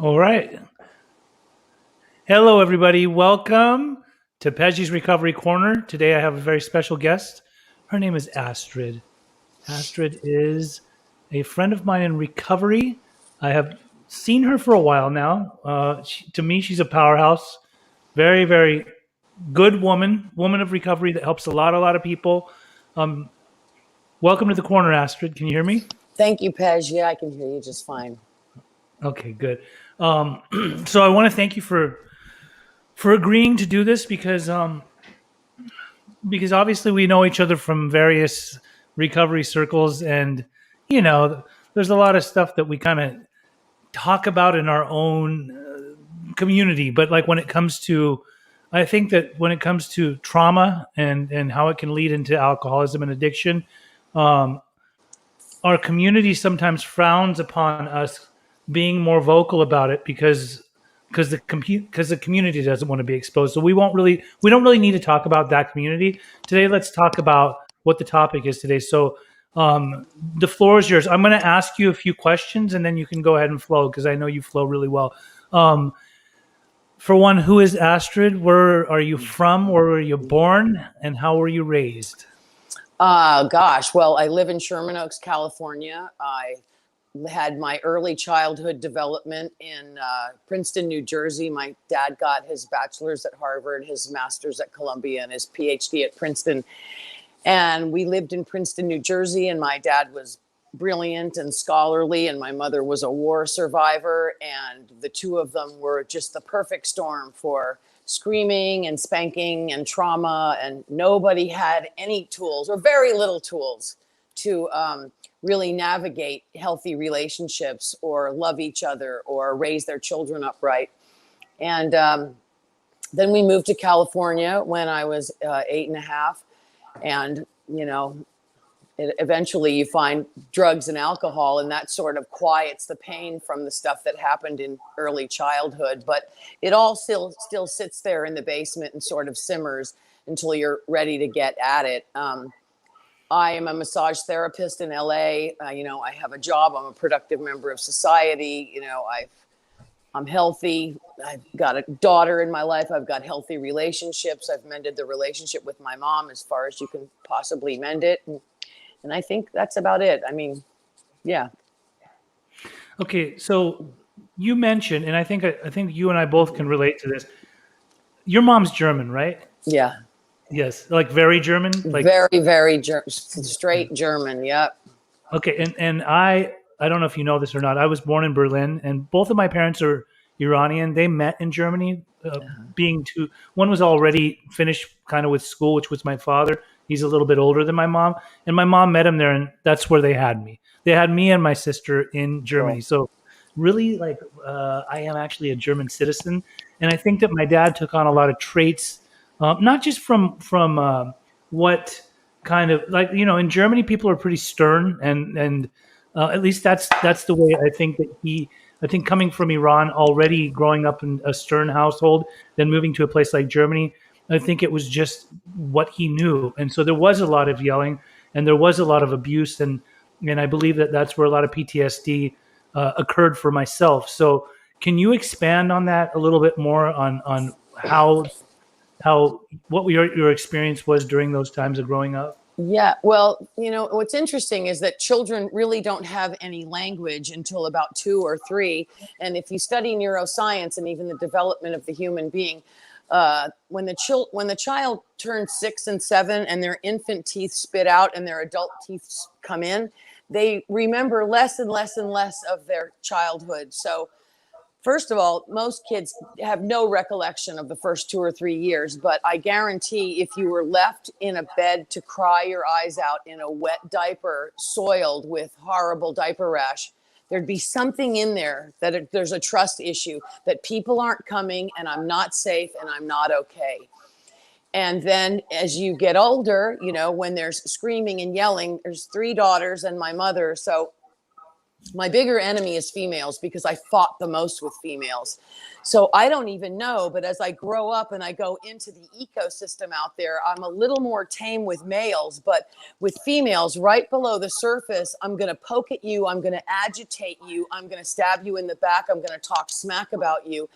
All right. Hello, everybody. Welcome to Pej's Recovery Corner. Today I have a very special guest. Her name is Astrid. Astrid is a friend of mine in recovery. I have seen her for a while now. To me, she's a powerhouse. Very, very good woman of recovery that helps a lot of people. Um, Welcome to the corner, Astrid. Can you hear me? Thank you, Pej. Yeah, I can hear you just fine. Okay, good. So I want to thank you for agreeing to do this because obviously we know each other from various recovery circles, and there's a lot of stuff that we kind of talk about in our own community, but like when it comes to I think that when it comes to trauma and how it can lead into alcoholism and addiction, um, our community sometimes frowns upon us being more vocal about it because the community doesn't want to be exposed. So we don't really need to talk about that community today. Let's talk about what the topic is today. So the floor is yours. I'm going to ask you a few questions and then you can go ahead and flow because I know you flow really well. Um, for one, who is Astrid? Where are you from? Where were you born? And how were you raised? Gosh, well, I live in Sherman Oaks, California. I had my early childhood development in Princeton, New Jersey. My dad got his bachelor's at Harvard, his master's at Columbia, and his PhD at Princeton. And we lived in Princeton, New Jersey, and my dad was brilliant and scholarly, and my mother was a war survivor. And the two of them were just the perfect storm for screaming and spanking and trauma. And nobody had any tools or very little tools to really navigate healthy relationships or love each other or raise their children upright. And then we moved to California when I was 8 and a half. And, eventually you find drugs and alcohol, and that sort of quiets the pain from the stuff that happened in early childhood. But it all still sits there in the basement and sort of simmers until you're ready to get at it. I am a massage therapist in LA. I have a job. I'm a productive member of society. I'm healthy. I've got a daughter in my life. I've got healthy relationships. I've mended the relationship with my mom as far as you can possibly mend it. And I think that's about it. I mean, yeah. Okay, so you mentioned, and I think you and I both can relate to this. Your mom's German, right? Yeah. Yes, like very German. Like Very, very straight German. Yep. okay, and I don't know if you know this or not. I was born in Berlin, and both of my parents are Iranian. They met in Germany, being two. One was already finished kind of with school, which was my father. He's a little bit older than my mom, and my mom met him there, and that's where they had me. They had me and my sister in Germany. Cool. So really, like I am actually a German citizen, and I think that my dad took on a lot of traits, not just from what kind of like in Germany people are pretty stern and at least that's the way I think that I think coming from Iran already growing up in a stern household then moving to a place like Germany, I think it was just what he knew, and so there was a lot of yelling and there was a lot of abuse, and I believe that that's where a lot of PTSD occurred for myself. So can you expand on that a little bit more on how what your experience was during those times of growing up? Yeah. Well, what's interesting is that children really don't have any language until about 2 or 3. And if you study neuroscience and even the development of the human being, when the child turns 6 and 7 and their infant teeth spit out and their adult teeth come in, they remember less and less and less of their childhood. So first of all, most kids have no recollection of the first 2 or 3 years, but I guarantee if you were left in a bed to cry your eyes out in a wet diaper, soiled with horrible diaper rash, there'd be something in there that there's a trust issue that people aren't coming and I'm not safe and I'm not okay. And then as you get older, when there's screaming and yelling, there's 3 daughters and my mother. So My bigger enemy is females because I fought the most with females. So I don't even know, but as I grow up and I go into the ecosystem out there, I'm a little more tame with males, but with females right below the surface, I'm going to poke at you. I'm going to agitate you. I'm going to stab you in the back. I'm going to talk smack about you.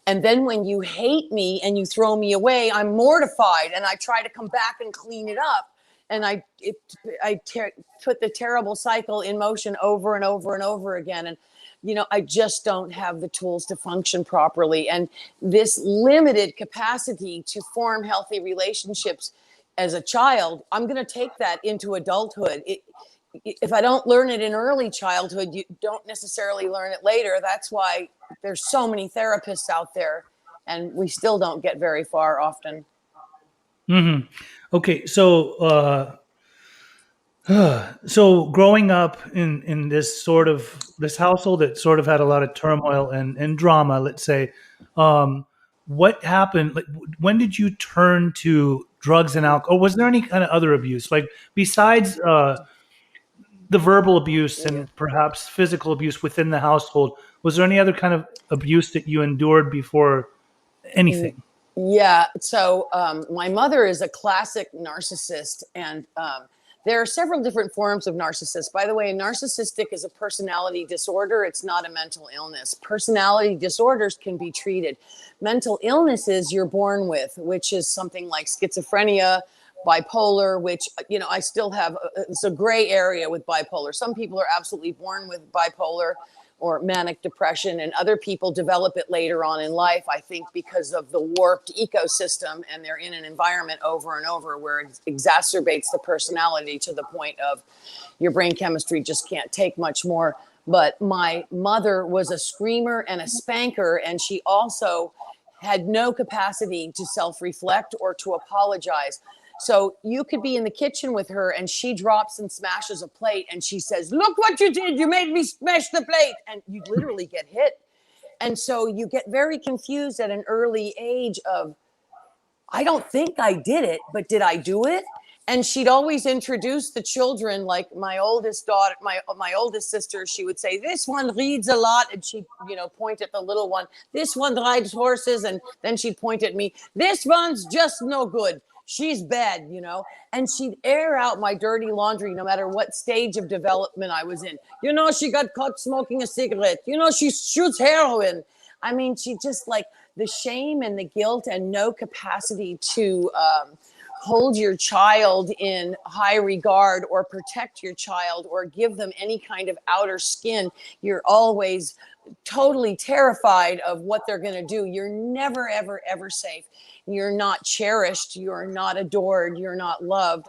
And then when you hate me and you throw me away, I'm mortified and I try to come back and clean it up. And I put the terrible cycle in motion over and over and over again. And, you know, I just don't have the tools to function properly. And this limited capacity to form healthy relationships as a child, I'm going to take that into adulthood. If I don't learn it in early childhood, you don't necessarily learn it later. That's why there's so many therapists out there, and we still don't get very far often. Mm-hmm. Okay, so growing up in this this household that sort of had a lot of turmoil and drama, let's say, what happened? Like, when did you turn to drugs and alcohol? Or was there any kind of other abuse, like besides the verbal abuse and perhaps physical abuse within the household? Was there any other kind of abuse that you endured before anything? Yeah. So my mother is a classic narcissist, and there are several different forms of narcissist. By the way, narcissistic is a personality disorder. It's not a mental illness. Personality disorders can be treated. Mental illnesses you're born with, which is something like schizophrenia, bipolar, which, you know, I still have, it's a gray area with bipolar. Some people are absolutely born with bipolar or manic depression, and other people develop it later on in life, I think, because of the warped ecosystem, and they're in an environment over and over where it exacerbates the personality to the point of your brain chemistry just can't take much more. But my mother was a screamer and a spanker, and she also had no capacity to self-reflect or to apologize. So you could be in the kitchen with her and she drops and smashes a plate and she says, "Look what you did. You made me smash the plate." And you literally get hit. And so you get very confused at an early age of, I don't think I did it, but did I do it? And she'd always introduce the children, like my oldest daughter, my oldest sister, she would say, "This one reads a lot." And she'd, you know, point at the little one. "This one rides horses." And then she'd point at me. "This one's just no good. She's bad," you know, and she'd air out my dirty laundry no matter what stage of development I was in. "You know, she got caught smoking a cigarette. You know, she shoots heroin." I mean, she just, like, the shame and the guilt and no capacity to hold your child in high regard or protect your child or give them any kind of outer skin. You're always totally terrified of what they're going to do. You're never, ever, ever safe. You're not cherished. You're not adored. You're not loved.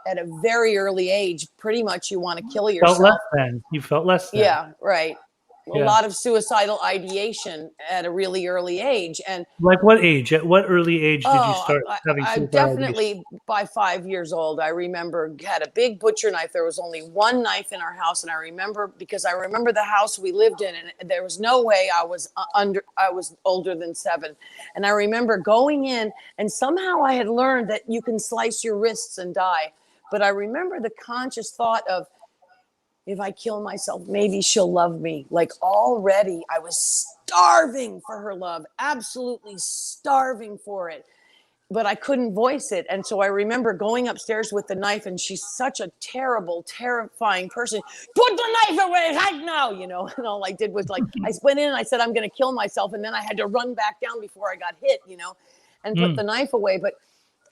At a very early age, pretty much you want to kill yourself. Felt less than. You felt less than. Yeah, right. Yeah. A lot of suicidal ideation at a really early age. And like what age? At what early age did you start having I suicidal definitely ideation? by 5 years old, I remember had a big butcher knife. There was only one knife in our house, and I remember the house we lived in, and there was no way I was older than 7. And I remember going in, and somehow I had learned that you can slice your wrists and die. But I remember the conscious thought of, if I kill myself, maybe she'll love me. Like, already I was starving for her love, absolutely starving for it, but I couldn't voice it. And so I remember going upstairs with the knife, and she's such a terrible, terrifying person. "Put the knife away right now," you know, and all I did was, like, I went in and I said, "I'm going to kill myself." And then I had to run back down before I got hit, you know, and put the knife away. But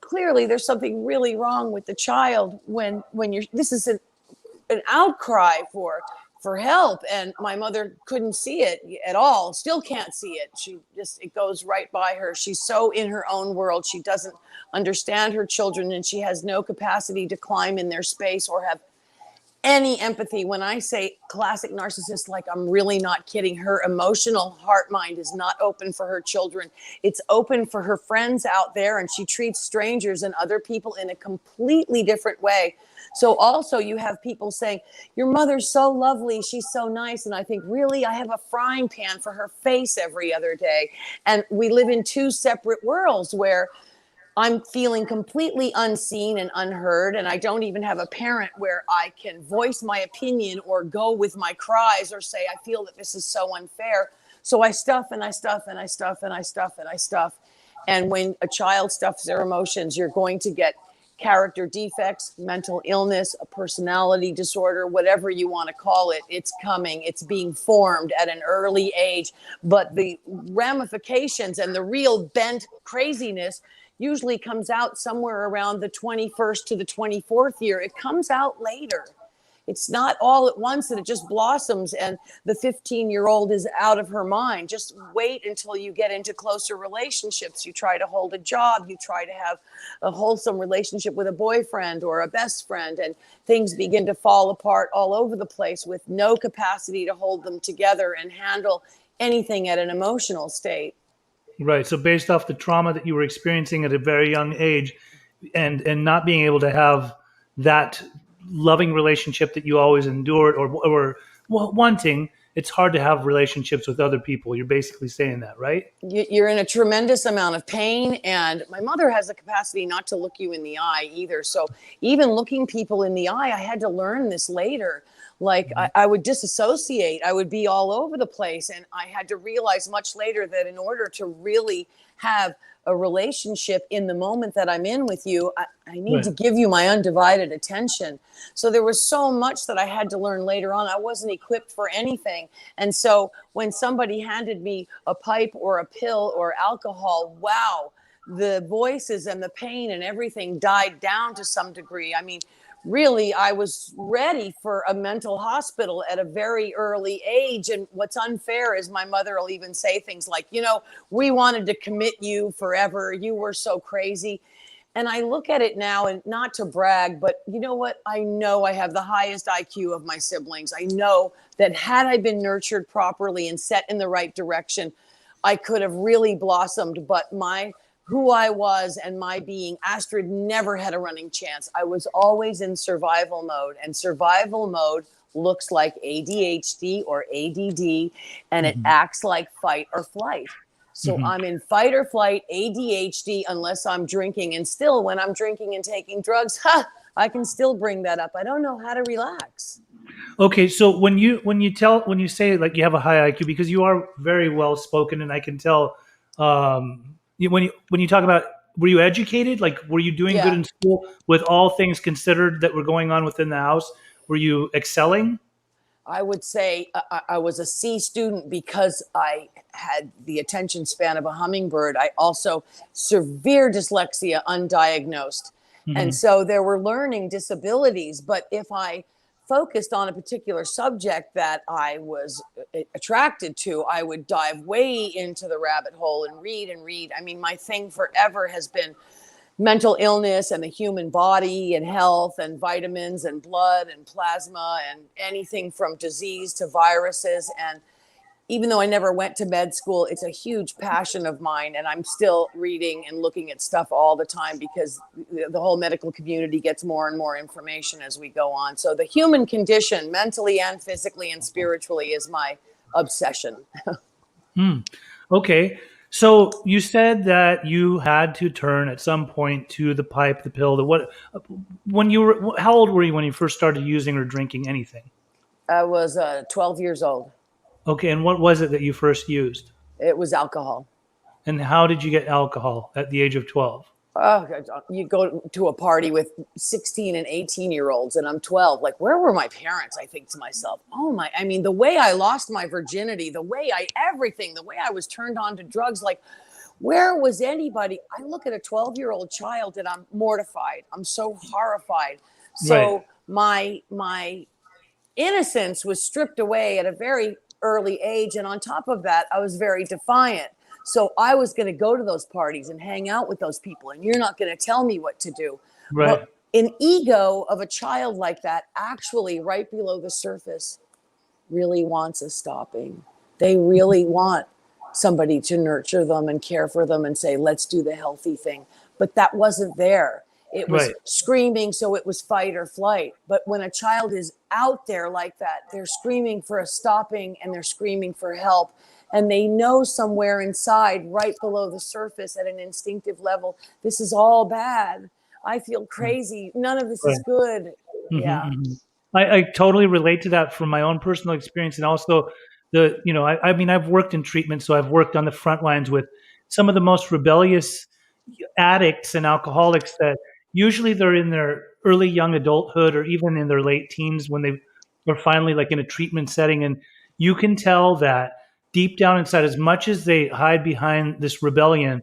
clearly there's something really wrong with the child when this is an outcry for help, and my mother couldn't see it at all, still can't see it. It goes right by her. She's so in her own world. She doesn't understand her children, and she has no capacity to climb in their space or have any empathy. When I say classic narcissist, like, I'm really not kidding. Her emotional heart mind is not open for her children. It's open for her friends out there, and she treats strangers and other people in a completely different way. So also you have people saying, "Your mother's so lovely. She's so nice." And I think, really, I have a frying pan for her face every other day. And we live in two separate worlds where I'm feeling completely unseen and unheard, and I don't even have a parent where I can voice my opinion or go with my cries or say, I feel that this is so unfair. So I stuff and I stuff and I stuff and I stuff and I stuff. And when a child stuffs their emotions, you're going to get character defects, mental illness, a personality disorder, whatever you want to call it. It's coming. It's being formed at an early age. But the ramifications and the real bent craziness usually comes out somewhere around the 21st to the 24th year. It comes out later. It's not all at once that it just blossoms and the 15-year-old is out of her mind. Just wait until you get into closer relationships. You try to hold a job. You try to have a wholesome relationship with a boyfriend or a best friend, and things begin to fall apart all over the place with no capacity to hold them together and handle anything at an emotional state. Right. So based off the trauma that you were experiencing at a very young age, and not being able to have that loving relationship that you always endured or wanting, it's hard to have relationships with other people. You're basically saying that, right? You're in a tremendous amount of pain, and my mother has the capacity not to look you in the eye either. So even looking people in the eye, I had to learn this later. Like I would disassociate. I would be all over the place. And I had to realize much later that in order to really have a relationship in the moment that I'm in with you, I need to give you my undivided attention. So there was so much that I had to learn later on. I wasn't equipped for anything. And so when somebody handed me a pipe or a pill or alcohol, wow, the voices and the pain and everything died down to some degree. I mean, really, I was ready for a mental hospital at a very early age. And what's unfair is my mother will even say things like, we wanted to commit you forever. You were so crazy. And I look at it now, and not to brag, but you know what? I know I have the highest IQ of my siblings. I know that had I been nurtured properly and set in the right direction, I could have really blossomed. But who I was and my being, Astrid never had a running chance. I was always in survival mode, and survival mode looks like ADHD or ADD, and it acts like fight or flight. So I'm in fight or flight, ADHD, unless I'm drinking. And still, when I'm drinking and taking drugs, I can still bring that up. I don't know how to relax. Okay, so when you say like you have a high IQ, because you are very well spoken, and I can tell when you talk about, were you educated? Like, were you doing good in school with all things considered that were going on within the house? Were you excelling? I would say I was a C student because I had the attention span of a hummingbird. I also severe dyslexia, undiagnosed. And so there were learning disabilities. But if I focused on a particular subject that I was attracted to, I would dive way into the rabbit hole and read and read. I mean, my thing forever has been mental illness and the human body and health and vitamins and blood and plasma and anything from disease to viruses. And even though I never went to med school, it's a huge passion of mine. And I'm still reading and looking at stuff all the time because the whole medical community gets more and more information as we go on. So the human condition, mentally and physically and spiritually, is my obsession. Okay. So you said that you had to turn at some point to the pipe, the pill, how old were you when you first started using or drinking anything? I was 12 years old. Okay. And what was it that you first used? It was alcohol. And how did you get alcohol at the age of 12? Oh, you go to a party with 16 and 18-year-olds, and I'm 12. Like, where were my parents? I think to myself, the way I lost my virginity, the way I was turned on to drugs, like, where was anybody? I look at a 12-year-old child and I'm mortified. I'm so horrified. So my innocence was stripped away at a very early age. And on top of that, I was very defiant. So I was going to go to those parties and hang out with those people, and you're not going to tell me what to do. Right. But an ego of a child like that, actually right below the surface, really wants a stopping. They really want somebody to nurture them and care for them and say, let's do the healthy thing. But that wasn't there. It was Right. screaming, so it was fight or flight. But when a child is out there like that, they're screaming for a stopping and they're screaming for help. And they know somewhere inside, right below the surface at an instinctive level, this is all bad. I feel crazy. None of this is Right. good. Yeah. Mm-hmm. I totally relate to that from my own personal experience, and also I mean, I've worked in treatment, so I've worked on the front lines with some of the most rebellious addicts and alcoholics that usually they're in their early young adulthood or even in their late teens when they are finally like in a treatment setting, and you can tell that deep down inside, as much as they hide behind this rebellion,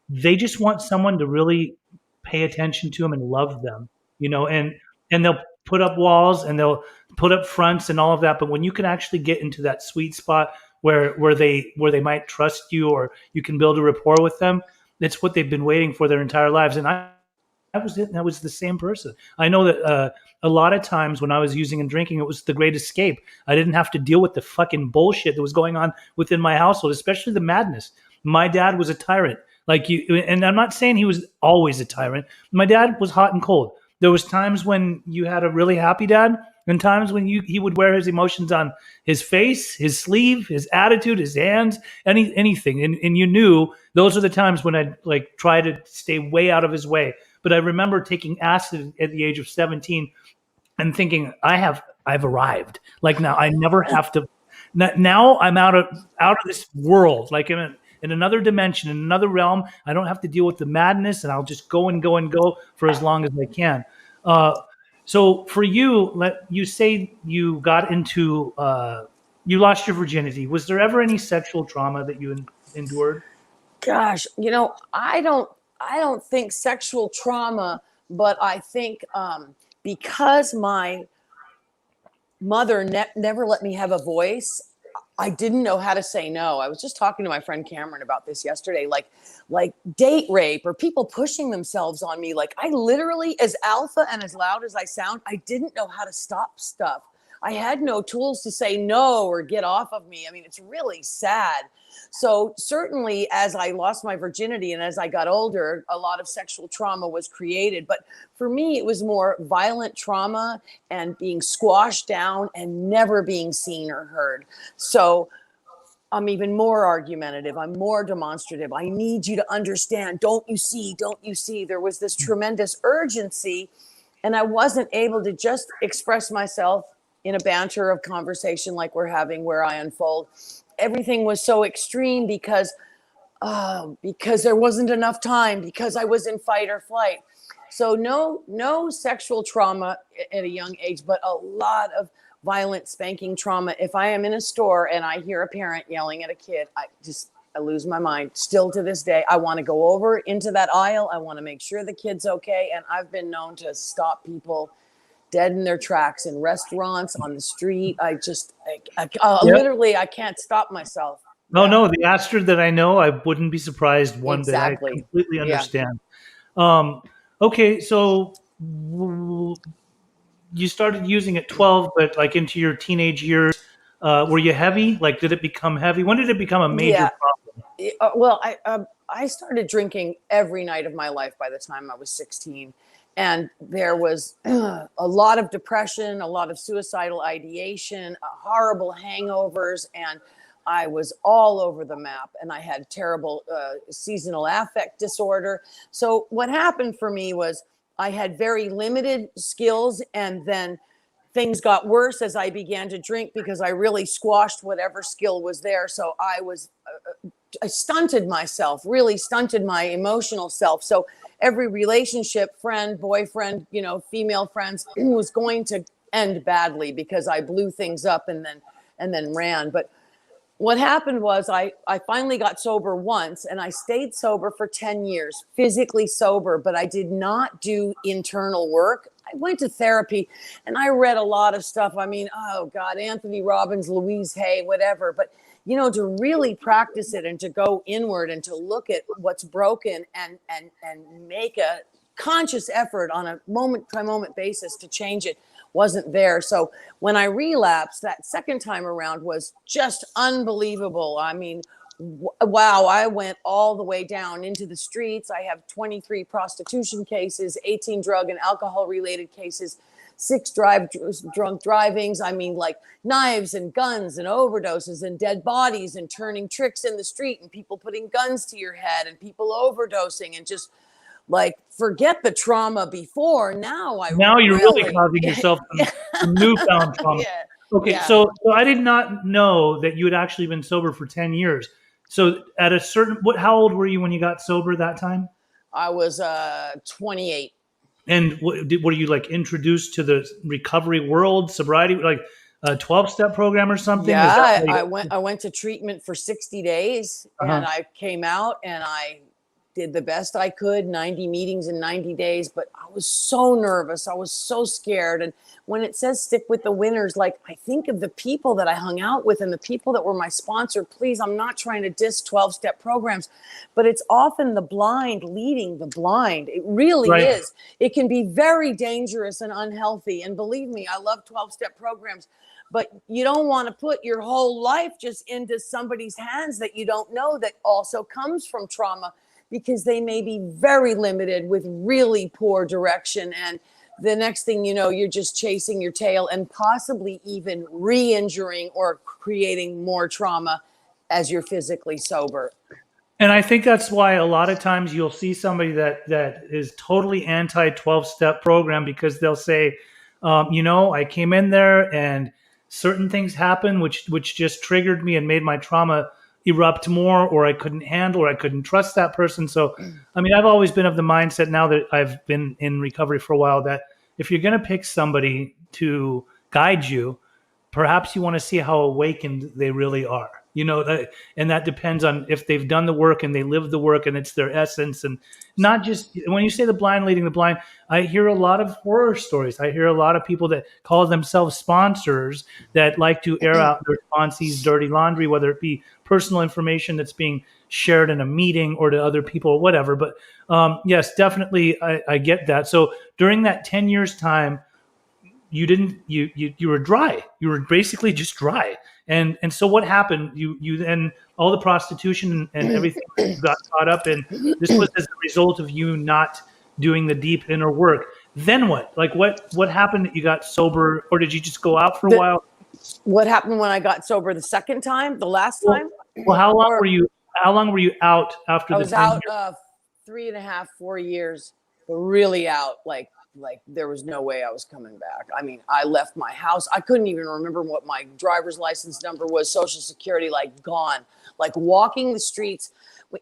they just want someone to really pay attention to them and love them, and they'll put up walls and they'll put up fronts and all of that. But when you can actually get into that sweet spot where they might trust you or you can build a rapport with them, that's what they've been waiting for their entire lives. And I was it. I was the same person. I know that a lot of times when I was using and drinking, it was the great escape. I didn't have to deal with the fucking bullshit that was going on within my household, especially the madness. My dad was a tyrant. Like you, and I'm not saying he was always a tyrant. My dad was hot and cold. There was times when you had a really happy dad, and times when he would wear his emotions on his face, his sleeve, his attitude, his hands, anything. And you knew those are the times when I'd like try to stay way out of his way. But I remember taking acid at the age of 17 and thinking, I've arrived. Like now I never have to. Now I'm out of this world. Like in another dimension, in another realm. I don't have to deal with the madness, and I'll just go and go and go for as long as I can. So for you, you say you got into, you lost your virginity. Was there ever any sexual trauma that you endured? Gosh, I don't think sexual trauma, but I think because my mother never let me have a voice, I didn't know how to say no. I was just talking to my friend Cameron about this yesterday, like date rape or people pushing themselves on me. Like I literally, as alpha and as loud as I sound, I didn't know how to stop stuff. I had no tools to say no or get off of me. I mean, it's really sad. So certainly as I lost my virginity and as I got older, a lot of sexual trauma was created. But for me, it was more violent trauma and being squashed down and never being seen or heard. So I'm even more argumentative. I'm more demonstrative. I need you to understand. Don't you see? Don't you see? There was this tremendous urgency, and I wasn't able to just express myself in a banter of conversation like we're having where I unfold. Everything was so extreme because there wasn't enough time, because I was in fight or flight. So no sexual trauma at a young age, but a lot of violent spanking trauma. If I am in a store and I hear a parent yelling at a kid, I lose my mind. Still to this day, I want to go over into that aisle. I want to make sure the kid's okay. And I've been known to stop people dead in their tracks in restaurants, on the street. Yep. Literally, I can't stop myself. Oh Yeah, no, the Astrid that I know, I wouldn't be surprised one bit. I exactly. completely Yeah. understand. Um, okay, so you started using at 12, but like into your teenage years, were you heavy? Like, did it become heavy? When did it become a major Yeah. problem? Well, I started drinking every night of my life by the time I was 16. And there was a lot of depression, a lot of suicidal ideation, horrible hangovers, and I was all over the map. And I had terrible seasonal affect disorder. So what happened for me was I had very limited skills, and then things got worse as I began to drink because I really squashed whatever skill was there. So I stunted myself, really stunted my emotional self. So every relationship, friend, boyfriend, female friends was going to end badly because I blew things up and then ran. But what happened was I finally got sober once, and I stayed sober for 10 years, physically sober, but I did not do internal work. I went to therapy and I read a lot of stuff. I mean, oh God, Anthony Robbins, Louise Hay, whatever. But to really practice it and to go inward and to look at what's broken and make a conscious effort on a moment by moment basis to change it wasn't there. So when I relapsed, that second time around was just unbelievable. I mean, Wow, I went all the way down into the streets. I have 23 prostitution cases, 18 drug and alcohol related cases, 6 drunk drivings. I mean, like knives and guns and overdoses and dead bodies and turning tricks in the street and people putting guns to your head and people overdosing and just like forget the trauma before. Now Now you're really causing yourself some newfound trauma. Yeah. Okay, Yeah. so I did not know that you had actually been sober for 10 years. So at a certain, how old were you when you got sober that time? I was 28. And were you like introduced to the recovery world, sobriety, like a 12-step program or something? Yeah, I went to treatment for 60 days Uh-huh. and I came out and I did the best I could, 90 meetings in 90 days, but I was so nervous. I was so scared. And when it says stick with the winners, like I think of the people that I hung out with and the people that were my sponsor. Please, I'm not trying to diss 12-step programs, but it's often the blind leading the blind. It really is. It can be very dangerous and unhealthy. And believe me, I love 12-step programs, but you don't want to put your whole life just into somebody's hands that you don't know that also comes from trauma, because they may be very limited with really poor direction. And the next thing you know, you're just chasing your tail and possibly even re-injuring or creating more trauma as you're physically sober. And I think that's why a lot of times you'll see somebody that is totally anti 12-step program, because they'll say, I came in there and certain things happened which just triggered me and made my trauma erupt more, or I couldn't handle, or I couldn't trust that person. So, I mean, I've always been of the mindset, now that I've been in recovery for a while, that if you're going to pick somebody to guide you, perhaps you want to see how awakened they really are. And that depends on if they've done the work and they live the work and it's their essence. And not just when you say the blind leading the blind, I hear a lot of horror stories. I hear a lot of people that call themselves sponsors that like to air out their sponsees' dirty laundry, whether it be personal information that's being shared in a meeting or to other people or whatever. But yes, definitely, I get that. So during that 10 years time, you were dry. You were basically just dry. And so what happened? You then, all the prostitution and everything you got caught up in, this was as a result of you not doing the deep inner work. Then what? Like what happened that you got sober, or did you just go out for a while? What happened when I got sober the second time, the last time? Well, how long were you out after I the was 10 out years? 3.5, 4 years, but really out. Like there was no way I was coming back. I mean, I left my house. I couldn't even remember what my driver's license number was, Social Security, like gone, like walking the streets.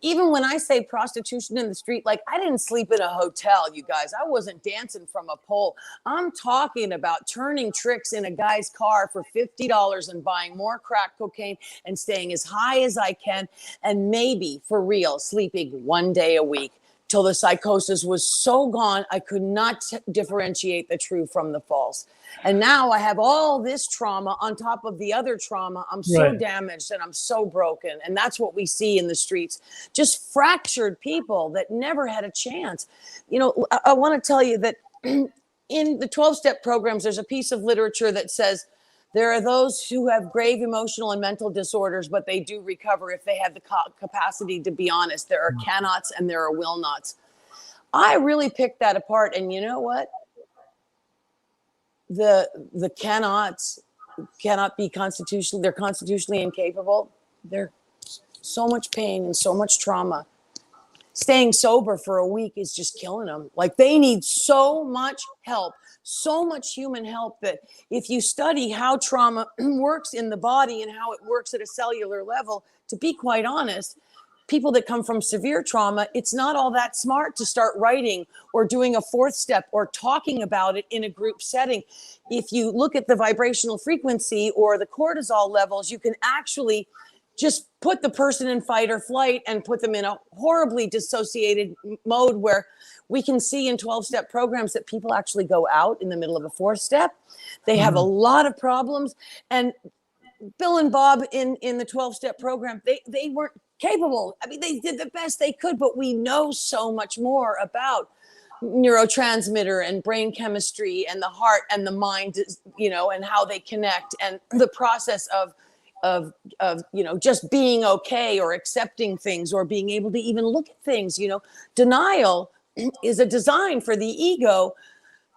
Even when I say prostitution in the street, like I didn't sleep in a hotel, you guys. I wasn't dancing from a pole. I'm talking about turning tricks in a guy's car for $50 and buying more crack cocaine and staying as high as I can. And maybe for real, sleeping one day a week till the psychosis was so gone, I could not differentiate the true from the false. And now I have all this trauma on top of the other trauma. I'm so damaged and I'm so broken. And that's what we see in the streets. Just fractured people that never had a chance. I want to tell you that in the 12-step programs, there's a piece of literature that says there are those who have grave emotional and mental disorders, but they do recover if they have the capacity to be honest. There are cannots and there are will nots. I really picked that apart. And you know what? The cannots cannot be constitutionally, they're constitutionally incapable. They're so much pain and so much trauma. Staying sober for a week is just killing them. Like they need so much help, so much human help, that if you study how trauma works in the body and how it works at a cellular level, to be quite honest, people that come from severe trauma, it's not all that smart to start writing or doing a 4th step or talking about it in a group setting. If you look at the vibrational frequency or the cortisol levels, you can actually just put the person in fight or flight and put them in a horribly dissociated mode, where we can see in 12-step programs that people actually go out in the middle of a 4th step. They have a lot of problems. And Bill and Bob in the 12-step program, they weren't capable. I mean, they did the best they could, but we know so much more about neurotransmitter and brain chemistry and the heart and the mind, and how they connect, and the process of just being okay or accepting things or being able to even look at things. Denial is a design for the ego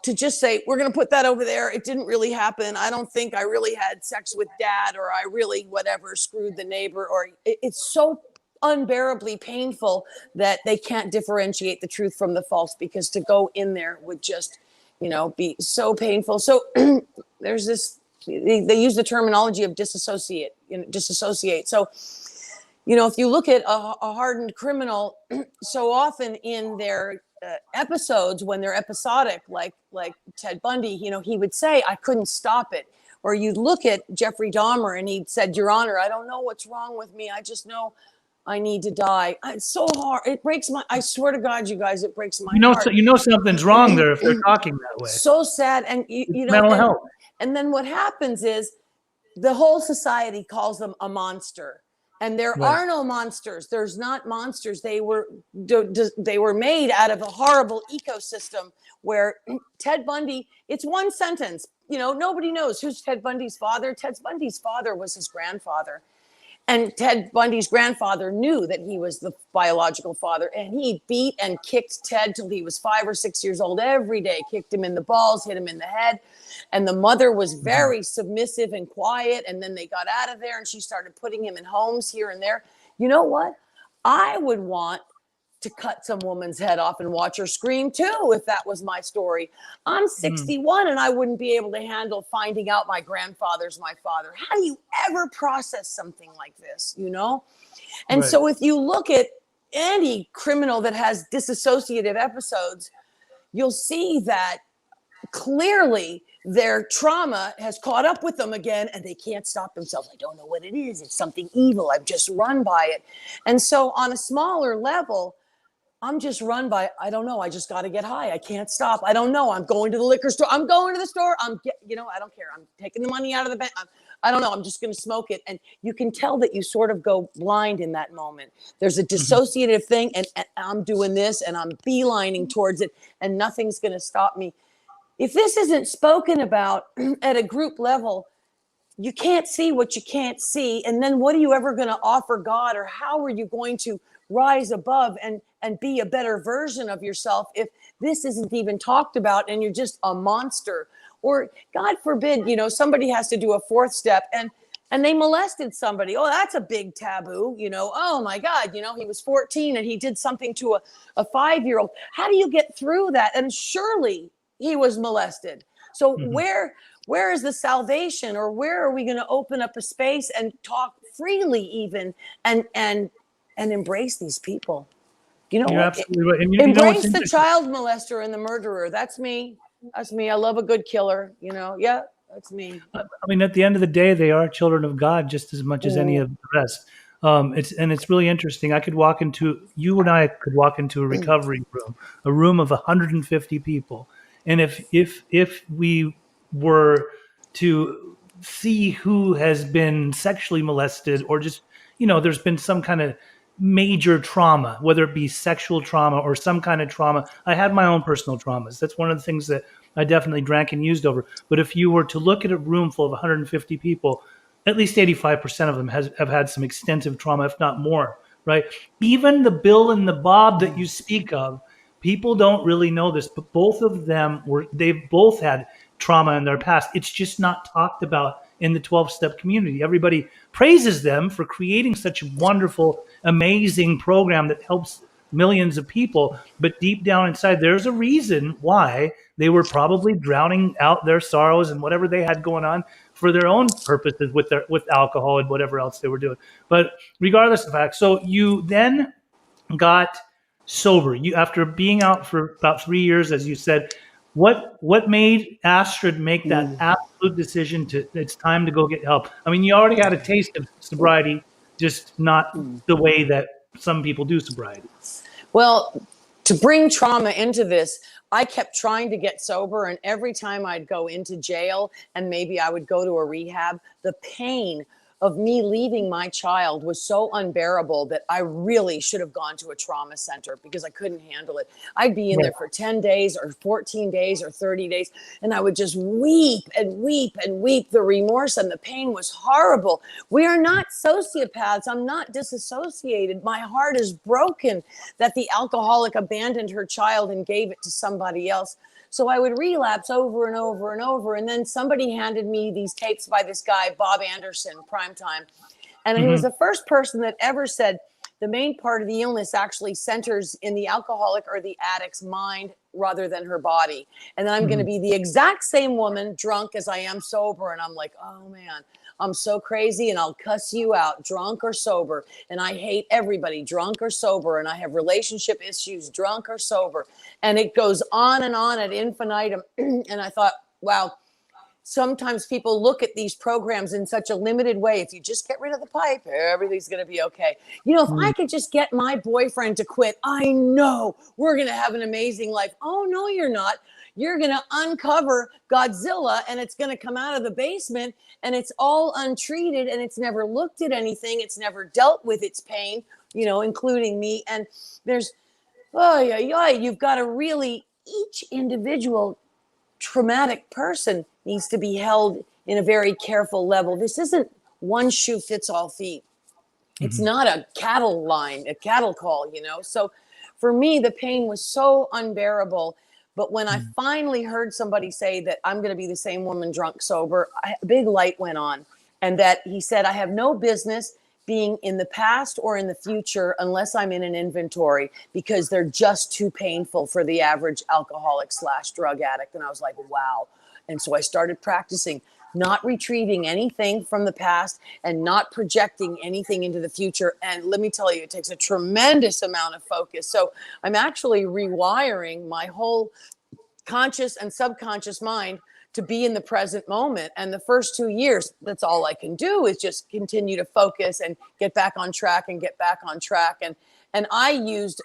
to just say, we're going to put that over there. It didn't really happen. I don't think I really had sex with dad, or I really whatever screwed the neighbor, or it's so unbearably painful that they can't differentiate the truth from the false, because to go in there would just, be so painful. So there's this, they use the terminology of disassociate. So, if you look at a hardened criminal, so often in their episodes, when they're episodic, like Ted Bundy, he would say, I couldn't stop it. Or you'd look at Jeffrey Dahmer and he'd said, Your Honor, I don't know what's wrong with me. I just know I need to die. It's so hard. It breaks I swear to God, you guys, it breaks my heart. So something's wrong there if they're talking that way. So sad. And mental health. And then what happens is the whole society calls them a monster. And there are no monsters. There's not monsters. They were made out of a horrible ecosystem where Ted Bundy, it's one sentence. Nobody knows who's Ted Bundy's father. Ted Bundy's father was his grandfather. And Ted Bundy's grandfather knew that he was the biological father, and he beat and kicked Ted till he was 5 or 6 years old every day, kicked him in the balls, hit him in the head. And the mother was very submissive and quiet. And then they got out of there and she started putting him in homes here and there. You know what? I would want to cut some woman's head off and watch her scream too, if that was my story. I'm 61 and I wouldn't be able to handle finding out my grandfather's my father. How do you ever process something like this, And so if you look at any criminal that has dissociative episodes, you'll see that clearly their trauma has caught up with them again and they can't stop themselves. I don't know what it is. It's something evil. I've just run by it. And so on a smaller level, I'm just run by, I don't know. I just got to get high. I can't stop. I don't know. I'm going to the liquor store. I'm going to the store. I don't care. I'm taking the money out of the bank. I don't know. I'm just going to smoke it. And you can tell that you sort of go blind in that moment. There's a dissociative thing and I'm doing this and I'm beelining towards it and nothing's going to stop me. If this isn't spoken about at a group level, you can't see what you can't see. And then what are you ever going to offer God, or how are you going to rise above and be a better version of yourself if this isn't even talked about and you're just a monster? Or God forbid, somebody has to do a fourth step and they molested somebody. Oh, that's a big taboo. Oh my God, he was 14 and he did something to a 5-year-old. How do you get through that? And surely he was molested. So where is the salvation, or where are we going to open up a space and talk freely even and embrace these people? You're absolutely right. And embrace the child molester and the murderer. That's me. That's me. I love a good killer. Yeah, that's me. I mean, at the end of the day, they are children of God just as much as any of the rest. It's really interesting. You and I could walk into a recovery room, a room of 150 people. And if we were to see who has been sexually molested, or just, there's been some kind of major trauma, whether it be sexual trauma or some kind of trauma. I had my own personal traumas. That's one of the things that I definitely drank and used over. But if you were to look at a room full of 150 people, at least 85% of them have had some extensive trauma, if not more, right? Even the Bill and the Bob that you speak of, people don't really know this, but they've both had trauma in their past. It's just not talked about in the 12-step community. Everybody praises them for creating such a wonderful, amazing program that helps millions of people. But deep down inside, there's a reason why they were probably drowning out their sorrows and whatever they had going on for their own purposes with alcohol and whatever else they were doing. But regardless of that, so you then got sober. You, after being out for about 3 years, as you said, what made Astrid make that absolute decision it's time to go get help? I mean, you already had a taste of sobriety, just not the way that some people do sobriety. Well, to bring trauma into this, I kept trying to get sober, and every time I'd go into jail and maybe I would go to a rehab, the pain of me leaving my child was so unbearable that I really should have gone to a trauma center because I couldn't handle it. I'd be in there for 10 days or 14 days or 30 days, and I would just weep and weep and weep. The remorse and the pain was horrible. We are not sociopaths. I'm not disassociated. My heart is broken that the alcoholic abandoned her child and gave it to somebody else. So I would relapse over and over and over. And then somebody handed me these tapes by this guy, Bob Anderson, Primetime. And he was the first person that ever said the main part of the illness actually centers in the alcoholic or the addict's mind rather than her body. And then I'm going to be the exact same woman, drunk as I am sober. And I'm like, oh man, I'm so crazy and I'll cuss you out, drunk or sober. And I hate everybody, drunk or sober. And I have relationship issues, drunk or sober. And it goes on and on ad infinitum. And I thought, wow, sometimes people look at these programs in such a limited way. If you just get rid of the pipe, everything's going to be okay. You know, if I could just get my boyfriend to quit, I know we're going to have an amazing life. Oh, no, you're not. You're going to uncover Godzilla and it's going to come out of the basement and it's all untreated and it's never looked at anything. It's never dealt with its pain, you know, including me. And there's, you've got to really, each individual traumatic person needs to be held in a very careful level. This isn't one shoe fits all feet. It's not a cattle line, a cattle call, you know? So for me, the pain was so unbearable. But when I finally heard somebody say that I'm going to be the same woman, drunk, sober, a big light went on. And that he said, I have no business being in the past or in the future unless I'm in an inventory because they're just too painful for the average alcoholic / drug addict. And I was like, wow. And so I started practicing not retrieving anything from the past and not projecting anything into the future. And let me tell you, it takes a tremendous amount of focus. So I'm actually rewiring my whole conscious and subconscious mind to be in the present moment. And the first 2 years, that's all I can do is just continue to focus and get back on track and get back on track. And I used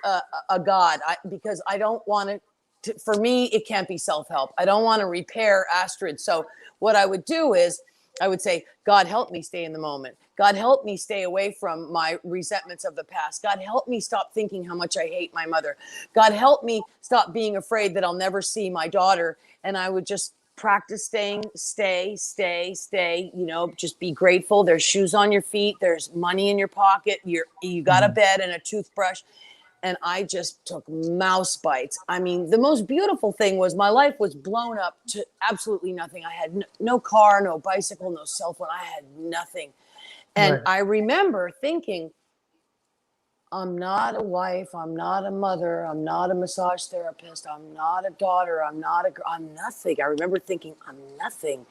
a God because I don't want to, for me, it can't be self-help. I don't want to repair Astrid. So what I would do is I would say, God, help me stay in the moment. God, help me stay away from my resentments of the past. God, help me stop thinking how much I hate my mother. God, help me stop being afraid that I'll never see my daughter. And I would just practice stay, you know, just be grateful. There's shoes on your feet. There's money in your pocket. You got a bed and a toothbrush. And I just took mouse bites. I mean, the most beautiful thing was my life was blown up to absolutely nothing. I had no car, no bicycle, no cell phone. I had nothing. And I remember thinking, I'm not a wife. I'm not a mother. I'm not a massage therapist. I'm not a daughter. I'm nothing. I remember thinking, I'm nothing.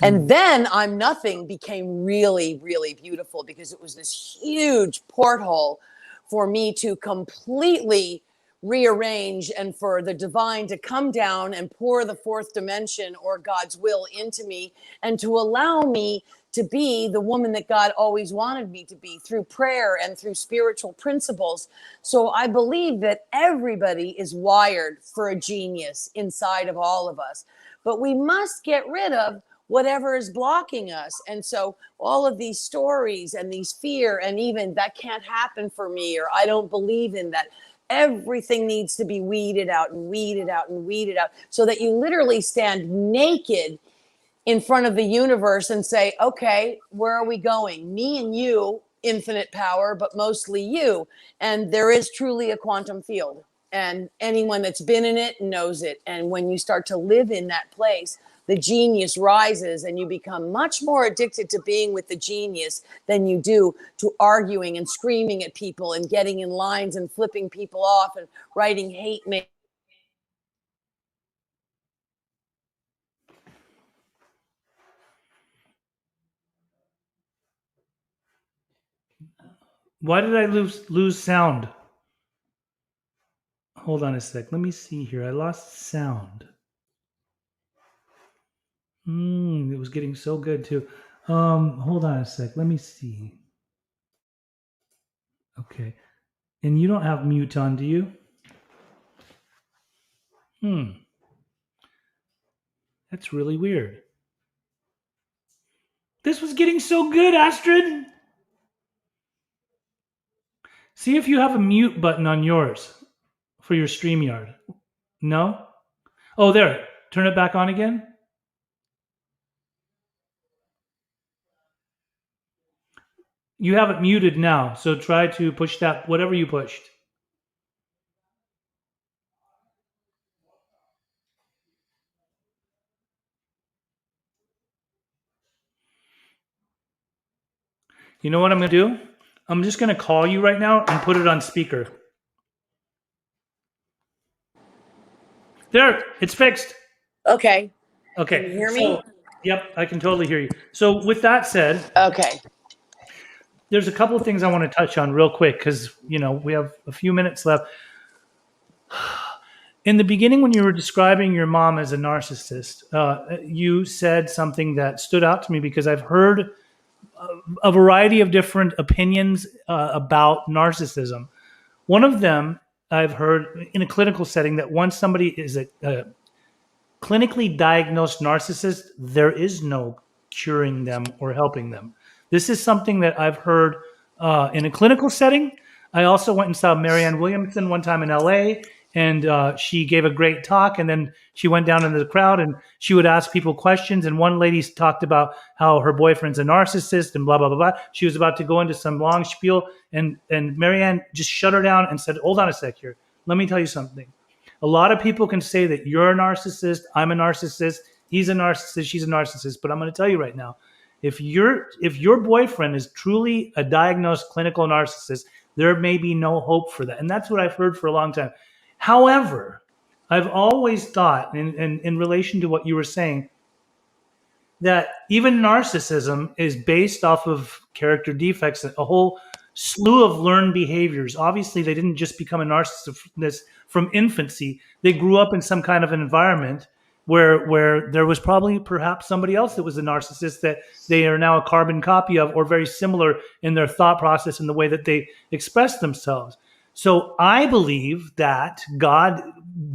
And then I'm nothing became really, really beautiful because it was this huge porthole for me to completely rearrange and for the divine to come down and pour the fourth dimension or God's will into me and to allow me to be the woman that God always wanted me to be through prayer and through spiritual principles. So I believe that everybody is wired for a genius inside of all of us, but we must get rid of whatever is blocking us. And so all of these stories and these fear and even that can't happen for me, or I don't believe in that, everything needs to be weeded out and weeded out and weeded out so that you literally stand naked in front of the universe and say, okay, where are we going? Me and you, infinite power, but mostly you. And there is truly a quantum field. And anyone that's been in it knows it. And when you start to live in that place, the genius rises and you become much more addicted to being with the genius than you do to arguing and screaming at people and getting in lines and flipping people off and writing hate mail. Why did I lose sound? Hold on a sec. Let me see here. I lost sound. It was getting so good too. Hold on a sec. Let me see. Okay. And you don't have mute on, do you? That's really weird. This was getting so good, Astrid. See if you have a mute button on yours for your StreamYard. No? Oh, there. Turn it back on again. You have it muted now, so try to push that, whatever you pushed. You know what I'm going to do? I'm just going to call you right now and put it on speaker. There, it's fixed. Okay. Okay. Can you hear me? Yep, I can totally hear you. So with that said, Okay. there's a couple of things I want to touch on real quick because, we have a few minutes left. In the beginning, when you were describing your mom as a narcissist, you said something that stood out to me because I've heard a variety of different opinions about narcissism. One of them I've heard in a clinical setting that once somebody is a clinically diagnosed narcissist, there is no curing them or helping them. This is something that I've heard in a clinical setting. I also went and saw Marianne Williamson one time in LA, and she gave a great talk. And then she went down into the crowd and she would ask people questions. And one lady talked about how her boyfriend's a narcissist and blah, blah, blah, blah. She was about to go into some long spiel. And Marianne just shut her down and said, hold on a sec here. Let me tell you something. A lot of people can say that you're a narcissist, I'm a narcissist, he's a narcissist, she's a narcissist. But I'm going to tell you right now, if your boyfriend is truly a diagnosed clinical narcissist, there may be no hope for that. And that's what I've heard for a long time. However, I've always thought, in relation to what you were saying, that even narcissism is based off of character defects, a whole slew of learned behaviors. Obviously, they didn't just become a narcissist from infancy. They grew up in some kind of an environment where there was probably perhaps somebody else that was a narcissist that they are now a carbon copy of, or very similar in their thought process and the way that they express themselves. So I believe that God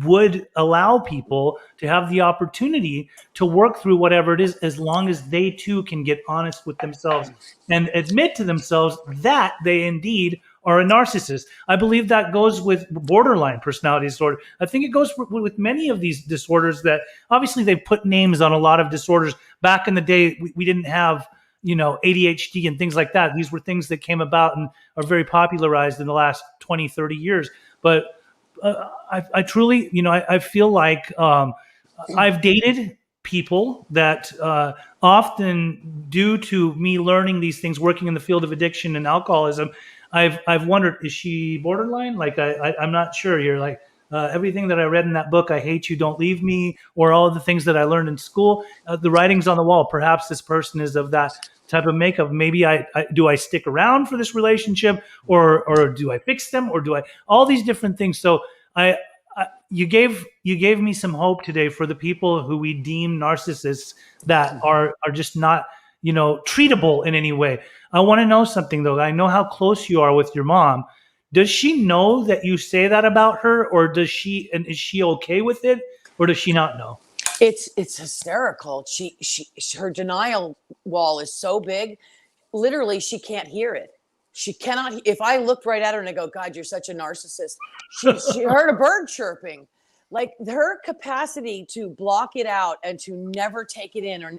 would allow people to have the opportunity to work through whatever it is, as long as they too can get honest with themselves and admit to themselves that they indeed are a narcissist. I believe that goes with borderline personality disorder. I think it goes with many of these disorders that obviously they put names on a lot of disorders. Back in the day, we didn't have ADHD and things like that. These were things that came about and are very popularized in the last 20, 30 years. But I truly, I feel like I've dated people that often, due to me learning these things, working in the field of addiction and alcoholism, I've wondered, is she borderline? Like, I'm not sure here. Like, everything that I read in that book, I Hate You, Don't Leave Me, or all of the things that I learned in school, the writing's on the wall. Perhaps this person is of that type of makeup. Maybe do I stick around for this relationship, or do I fix them, or do I, all these different things. So you gave me some hope today for the people who we deem narcissists that are just not treatable in any way. I want to know something though. I know how close you are with your mom. Does she know that you say that about her, or is she okay with it, or does she not know? It's hysterical. Her denial wall is so big. Literally, she can't hear it. She cannot. If I looked right at her and I go, God, you're such a narcissist. She heard a bird chirping. Like, her capacity to block it out and to never take it in, or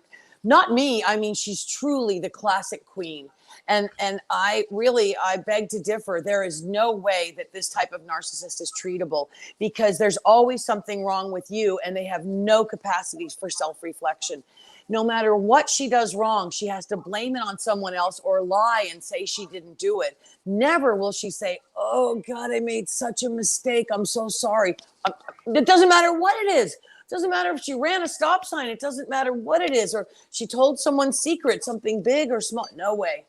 not me. I mean, she's truly the classic queen. And I beg to differ. There is no way that this type of narcissist is treatable, because there's always something wrong with you, and they have no capacities for self-reflection. No matter what she does wrong, she has to blame it on someone else or lie and say she didn't do it. Never will she say, oh God, I made such a mistake, I'm so sorry. It doesn't matter what it is. It doesn't matter if she ran a stop sign. It doesn't matter what it is. Or she told someone's secret, something big or small. No way.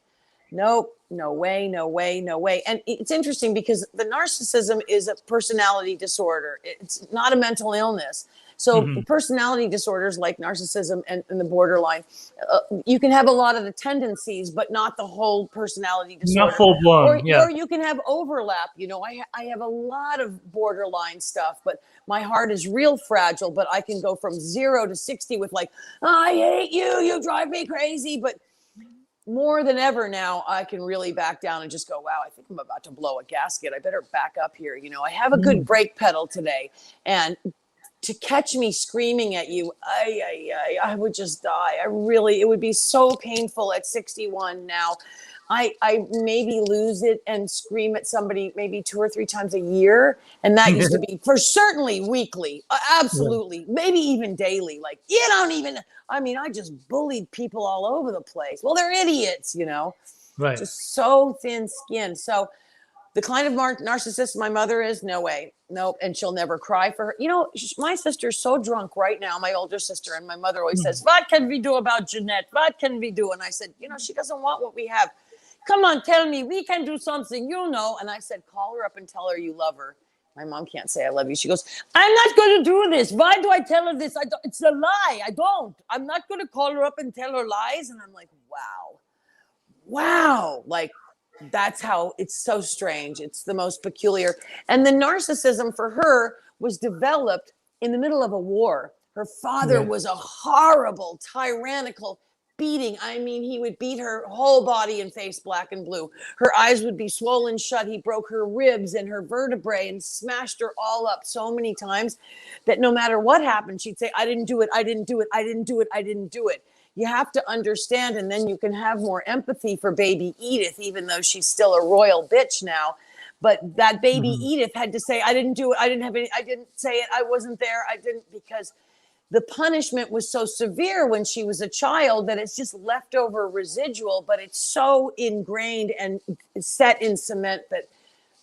Nope. No way, no way, no way. And it's interesting because the narcissism is a personality disorder. It's not a mental illness. So personality disorders like narcissism and the borderline, you can have a lot of the tendencies, but not the whole personality disorder. Not full blown, or you can have overlap. I have a lot of borderline stuff, but my heart is real fragile. But I can go from 0 to 60 with like, oh, I hate you, you drive me crazy. But more than ever now, I can really back down and just go, wow, I think I'm about to blow a gasket. I better back up here. You know, I have a good brake pedal today. And to catch me screaming at you, I would just die. It would be so painful at 61 now. I maybe lose it and scream at somebody maybe 2 or 3 times a year. And that used to be for certainly weekly. Absolutely. Maybe even daily. Like, you don't even, I mean, I just bullied people all over the place. Well, they're idiots, you know, Right. just so thin skinned. So the kind of narcissist my mother is, no way. Nope. And she'll never cry for her. You know, my sister's so drunk right now, my older sister, and my mother always says, what can we do about Jeanette? What can we do? And I said, you know, she doesn't want what we have. Come on, tell me, we can do something, you know. And I said, call her up and tell her you love her. My mom can't say I love you. She goes, I'm not going to do this. Why do I tell her this? It's a lie. I don't. I'm not going to call her up and tell her lies. And I'm like, wow. Like, that's how it's so strange. It's the most peculiar. And the narcissism for her was developed in the middle of a war. Her father was a horrible, tyrannical beating. I mean, he would beat her whole body and face black and blue. Her eyes would be swollen shut. He broke her ribs and her vertebrae and smashed her all up so many times that no matter what happened, she'd say, I didn't do it. I didn't do it. I didn't do it. I didn't do it. You have to understand, and then you can have more empathy for baby Edith, even though she's still a royal bitch now. But that baby Edith had to say, I didn't do it. I didn't have any, I didn't say it. I wasn't there. I didn't, because the punishment was so severe when she was a child that it's just leftover residual, but it's so ingrained and set in cement that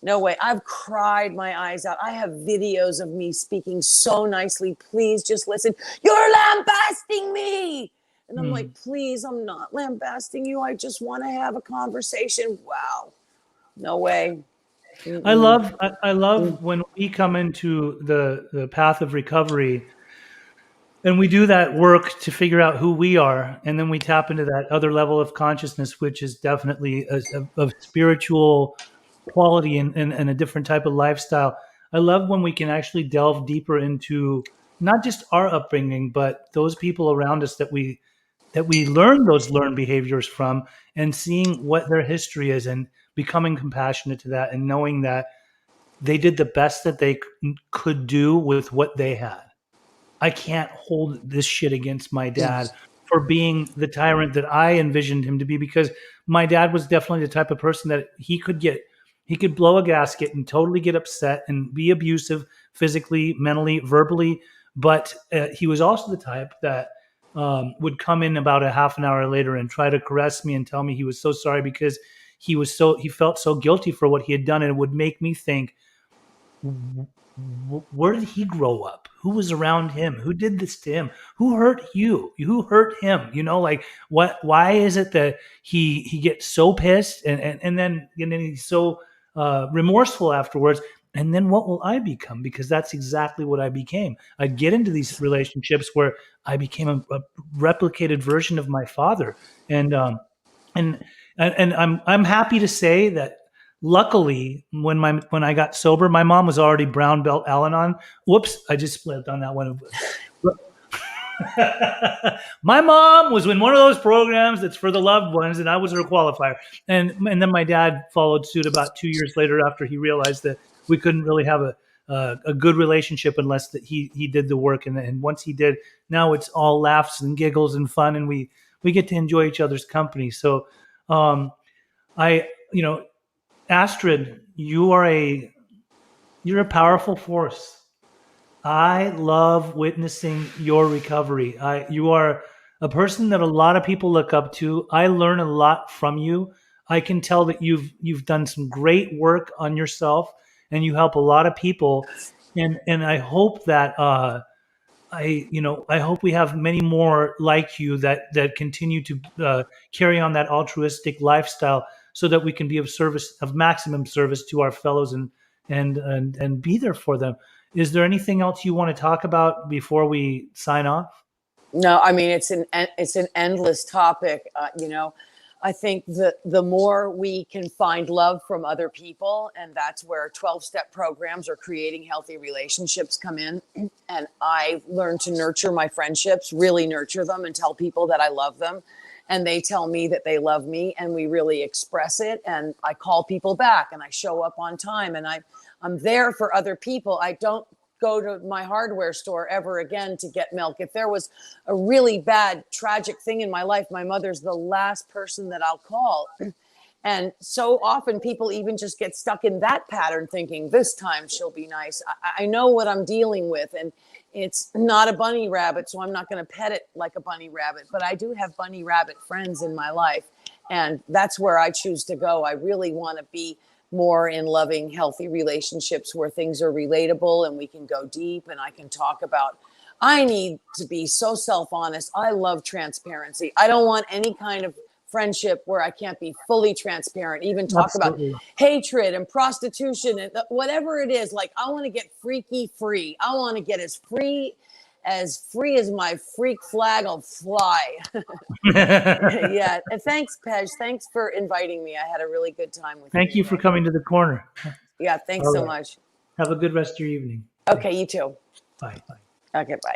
no way. I've cried my eyes out. I have videos of me speaking so nicely. Please just listen. You're lambasting me. And I'm like, please, I'm not lambasting you. I just want to have a conversation. Wow. No way. I love when we come into the path of recovery and we do that work to figure out who we are. And then we tap into that other level of consciousness, which is definitely a spiritual quality and a different type of lifestyle. I love when we can actually delve deeper into not just our upbringing, but those people around us that we learn those learned behaviors from, and seeing what their history is and becoming compassionate to that and knowing that they did the best that they could do with what they had. I can't hold this shit against my dad for being the tyrant that I envisioned him to be, because my dad was definitely the type of person that he could blow a gasket and totally get upset and be abusive physically, mentally, verbally. But he was also the type that would come in about a half an hour later and try to caress me and tell me he was so sorry because he felt so guilty for what he had done. And it would make me think, where did he grow up? Who was around him? Who did this to him? Who hurt you? Who hurt him? You know, like why is it that he gets so pissed and then he's so remorseful afterwards? And then what will I become? Because that's exactly what I became. I get into these relationships where I became a replicated version of my father. And I'm happy to say that luckily, when I got sober, my mom was already brown belt Al-Anon. Whoops, I just split on that one. My mom was in one of those programs that's for the loved ones, and I was her qualifier. And then my dad followed suit about 2 years later after he realized that we couldn't really have a good relationship unless that he did the work. And once he did, now it's all laughs and giggles and fun, and we get to enjoy each other's company. So, Astrid, you're a powerful force. I love witnessing your recovery. You are a person that a lot of people look up to. I learn a lot from you. I can tell that you've done some great work on yourself, and you help a lot of people. And I hope that I hope we have many more like you that continue to carry on that altruistic lifestyle, so that we can be of maximum service to our fellows and be there for them. Is there anything else you want to talk about before we sign off? No, I mean, it's an endless topic. I think the more we can find love from other people, and that's where 12-step programs or creating healthy relationships come in. And I've learned to nurture my friendships, really nurture them, and tell people that I love them. and they tell me that they love me, and we really express it. And I call people back, and I show up on time, and I'm there for other people. I don't go to my hardware store ever again to get milk. If there was a really bad, tragic thing in my life, my mother's the last person that I'll call. And so often people even just get stuck in that pattern thinking this time she'll be nice. I know what I'm dealing with, and it's not a bunny rabbit, so I'm not going to pet it like a bunny rabbit, but I do have bunny rabbit friends in my life, and that's where I choose to go. I really want to be more in loving, healthy relationships where things are relatable and we can go deep, and I can talk about, I need to be so self-honest. I love transparency. I don't want any kind of friendship where I can't be fully transparent, even talk Absolutely. about hatred and prostitution and whatever it is. Like, I want to get freaky free. I want to get as free as my freak flag will fly. Yeah. And thanks, Pej. Thanks for inviting me. I had a really good time with you. Thank you for coming to the corner. Yeah. Thanks All so right. much. Have a good rest of your evening. Okay. You too. Bye. Bye. Okay. Bye.